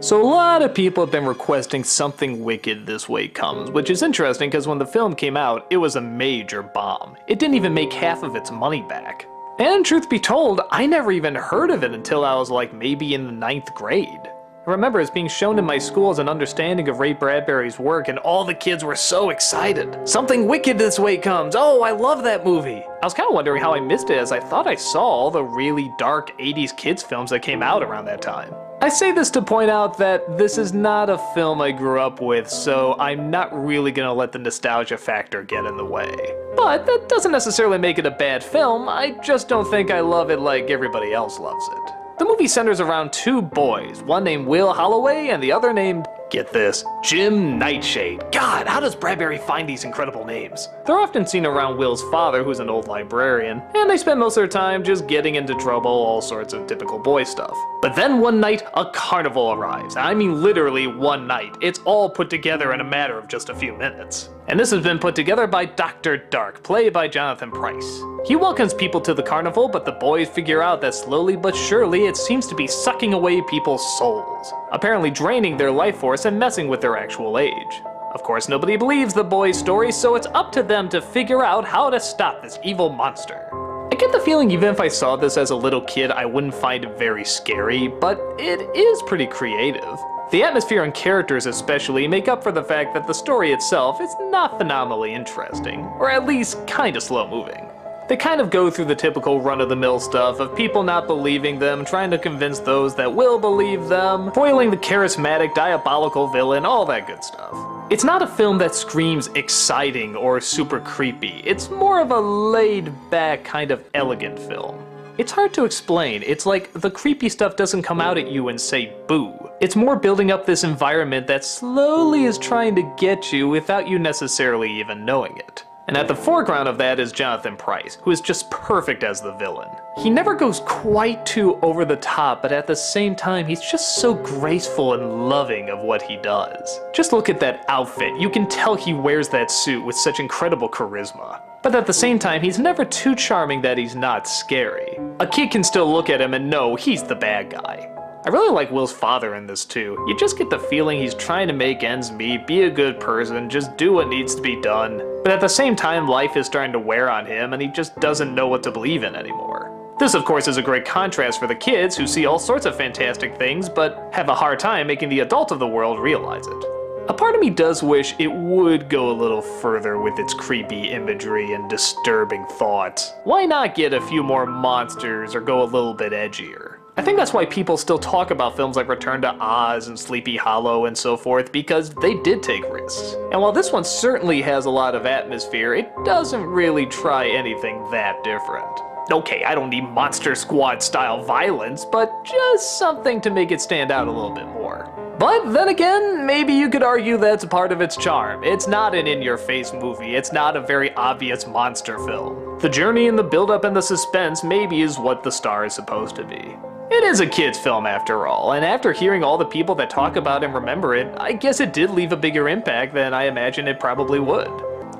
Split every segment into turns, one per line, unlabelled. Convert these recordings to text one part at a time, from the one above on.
So a lot of people have been requesting something wicked this way comes, which is interesting because when the film came out, it was a major bomb. It didn't even make half of its money back. And truth be told, I never even heard of it until I was like maybe in the 9th grade. I remember it's being shown in my school as an understanding of Ray Bradbury's work, and all the kids were so excited. Something wicked this way comes. Oh, I love that movie. I was kind of wondering how I missed it, as I thought I saw all the really dark 80s kids films that came out around that time. I say this to point out that this is not a film I grew up with, so I'm not really gonna let the nostalgia factor get in the way. But that doesn't necessarily make it a bad film, I just don't think I love it like everybody else loves it. The movie centers around two boys, one named Will Holloway and the other named, get this, Jim Nightshade. God, how does Bradbury find these incredible names? They're often seen around Will's father, who's an old librarian, and they spend most of their time just getting into trouble, all sorts of typical boy stuff. But then one night, a carnival arrives. I mean literally one night. It's all put together in a matter of just a few minutes. And this has been put together by Dr. Dark, played by Jonathan Pryce. He welcomes people to the carnival, but the boys figure out that slowly but surely it seems to be sucking away people's souls, apparently draining their life force and messing with their actual age. Of course, nobody believes the boys' story, so it's up to them to figure out how to stop this evil monster. I get the feeling even if I saw this as a little kid, I wouldn't find it very scary, but it is pretty creative. The atmosphere and characters especially make up for the fact that the story itself is not phenomenally interesting, or at least kinda slow moving. They kind of go through the typical run-of-the-mill stuff of people not believing them, trying to convince those that will believe them, foiling the charismatic, diabolical villain, all that good stuff. It's not a film that screams exciting or super creepy, it's more of a laid-back, kind of elegant film. It's hard to explain, it's like the creepy stuff doesn't come out at you and say boo. It's more building up this environment that slowly is trying to get you without you necessarily even knowing it. And at the foreground of that is Jonathan Pryce, who is just perfect as the villain. He never goes quite too over the top, but at the same time, he's just so graceful and loving of what he does. Just look at that outfit, you can tell he wears that suit with such incredible charisma. But at the same time, he's never too charming that he's not scary. A kid can still look at him and know he's the bad guy. I really like Will's father in this too. You just get the feeling he's trying to make ends meet, be a good person, just do what needs to be done. But at the same time, life is starting to wear on him and he just doesn't know what to believe in anymore. This of course is a great contrast for the kids who see all sorts of fantastic things but have a hard time making the adult of the world realize it. A part of me does wish it would go a little further with its creepy imagery and disturbing thoughts. Why not get a few more monsters or go a little bit edgier? I think that's why people still talk about films like Return to Oz and Sleepy Hollow and so forth, because they did take risks. And while this one certainly has a lot of atmosphere, it doesn't really try anything that different. Okay, I don't need Monster Squad style violence, but just something to make it stand out a little bit more. But then again, maybe you could argue that's part of its charm. It's not an in-your-face movie, it's not a very obvious monster film. The journey and the build-up and the suspense maybe is what the star is supposed to be. It is a kid's film after all, and after hearing all the people that talk about and remember it, I guess it did leave a bigger impact than I imagined it probably would.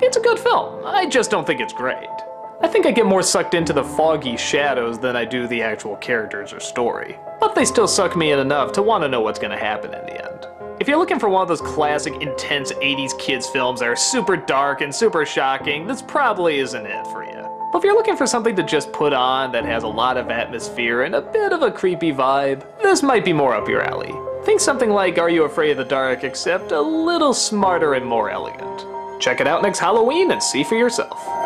It's a good film, I just don't think it's great. I think I get more sucked into the foggy shadows than I do the actual characters or story. But they still suck me in enough to want to know what's going to happen in the end. If you're looking for one of those classic, intense 80s kids films that are super dark and super shocking, this probably isn't it for you. But if you're looking for something to just put on that has a lot of atmosphere and a bit of a creepy vibe, this might be more up your alley. Think something like Are You Afraid of the Dark, except a little smarter and more elegant. Check it out next Halloween and see for yourself.